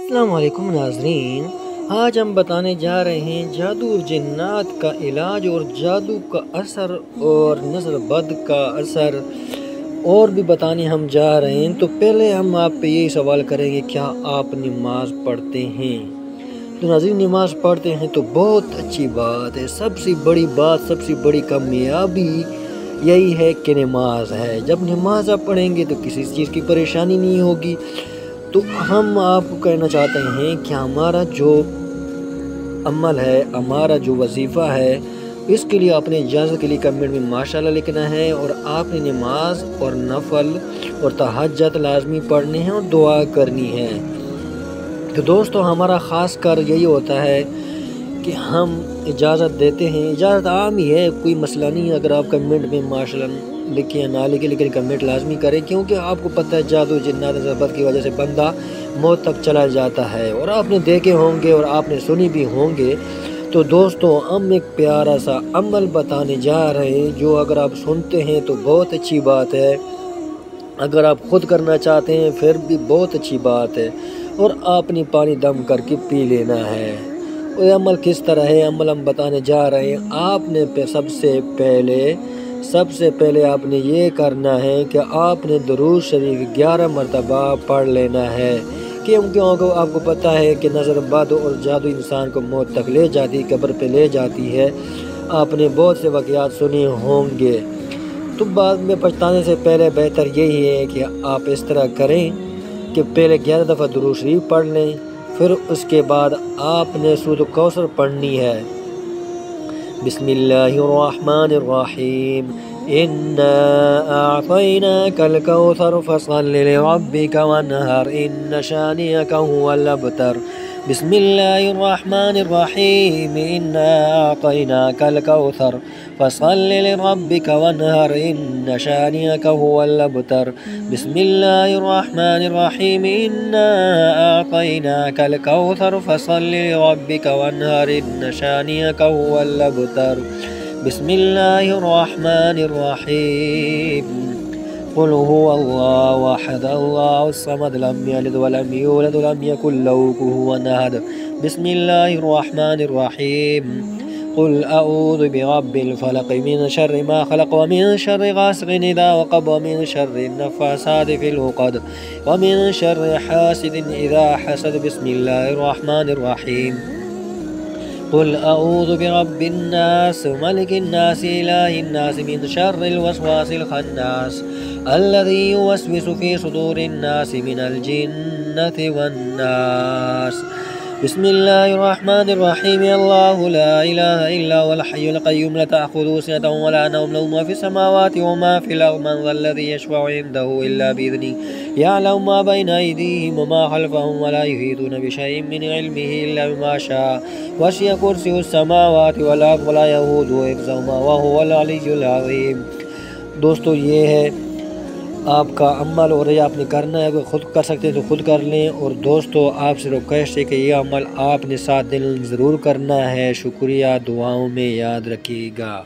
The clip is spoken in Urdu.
السلام علیکم ناظرین، آج ہم بتانے جا رہے ہیں جادو اور جنات کا علاج اور جادو کا اثر اور نظر بد کا اثر اور بھی بتانے ہم جا رہے ہیں۔ تو پہلے ہم آپ پہ یہی سوال کریں گے، کیا آپ نماز پڑھتے ہیں؟ تو ناظرین، نماز پڑھتے ہیں تو بہت اچھی بات ہے۔ سب سے بڑی بات، سب سے بڑی کامیابی یہی ہے کہ نماز ہے۔ جب نماز آپ پڑھیں گے تو کسی چیز کی پریشانی نہیں ہوگی۔ تو ہم آپ کو کہنا چاہتے ہیں کہ ہمارا جو عمل ہے، ہمارا جو وظیفہ ہے، اس کے لیے اپنے اجازت کے لیے کمنٹ میں ماشاءاللہ لکھنا ہے، اور آپ نے نماز اور نفل اور تہجد لازمی پڑھنے ہیں اور دعا کرنی ہے۔ تو دوستو، ہمارا خاص کر یہی ہوتا ہے کہ ہم اجازت دیتے ہیں۔ اجازت عام ہی ہے، کوئی مسئلہ نہیں ہے۔ اگر آپ کمنٹ میں ماشاءاللہ لکھیں یا نہ لکھیں، لیکن کمنٹ لازمی کریں، کیونکہ آپ کو پتہ ہے جادو جنات نظر کی وجہ سے بندہ موت تک چلا جاتا ہے، اور آپ نے دیکھے ہوں گے اور آپ نے سنی بھی ہوں گے۔ تو دوستو، ہم ایک پیارا سا عمل بتانے جا رہے ہیں، جو اگر آپ سنتے ہیں تو بہت اچھی بات ہے، اگر آپ خود کرنا چاہتے ہیں پھر بھی بہت اچھی بات ہے، اور آپ نے پانی دم کر کے پی لینا ہے۔ اور عمل کس طرح ہے، عمل ہم بتانے جا رہے ہیں۔ آپ نے سب سے پہلے آپ نے یہ کرنا ہے کہ آپ نے درود شریف 11 مرتبہ پڑھ لینا ہے، کیونکہ آپ کو پتہ ہے کہ نظر بد اور جادو انسان کو موت تک لے جاتی، قبر پہ لے جاتی ہے۔ آپ نے بہت سے واقعات سنے ہوں گے، تو بعد میں پچھتانے سے پہلے بہتر یہی ہے کہ آپ اس طرح کریں کہ پہلے 11 دفعہ درود شریف پڑھ لیں، پھر اس کے بعد آپ نے سورۃ الکوثر پڑھنی ہے۔ بسم اللہ الرحمن الرحیم، انا اعطیناک الکوثر فصل لربک وانحر ان شانئک هو الابتر۔ بسم اللہ الرحمن الرحیم، انا اعطیناک الکوثر فصل لربک وانحر ان شانئک هو الابتر۔ بسم اللہ الرحمن الرحیم، انا اعطیناک الکوثر فصل لربک وانحر ان شانئک هو الابتر۔ بسم اللہ الرحمن الرحیم، قل هو اللہ احد اللہ الصمد لم یلد ولم یولد ولم یکن له کفوا احد۔ بسم اللہ الرحمن الرحیم، قل اعوذ برب الفلق من شر ما خلق ومن شر غاسق اذا وقب ومن شر النفاثات في العقد ومن شر حاسد اذا حسد۔ بسم اللہ الرحمن الرحیم، قل اعوذ برب الناس ملک الناس الہ الناس من شر الوسواس الخناس الذي يوسوس في صدور الناس من الجنة والناس۔ بسم اللہ الرحمن الرحیم، اللہ لا الہ الا هو الحی القیوم لا تأخذه سنة ولا نوم له ما في السماوات وما في الأرض من ذا الذي يشفع عنده إلا بإذنه يعلم ما بين أيديهم وما خلفهم ولا يحيطون بشيء من علمه إلا بما شاء وسع كرسيه السماوات والأرض ولا يئوده حفظهما وهو العلي العظيم۔ دوستو، یہ ہے آپ کا عمل، اور یہ آپ نے کرنا ہے۔ اگر خود کر سکتے ہیں تو خود کر لیں، اور دوستو آپ سے ریکویسٹ ہے کہ یہ عمل آپ نے 7 دن ضرور کرنا ہے۔ شکریہ، دعاؤں میں یاد رکھیے گا۔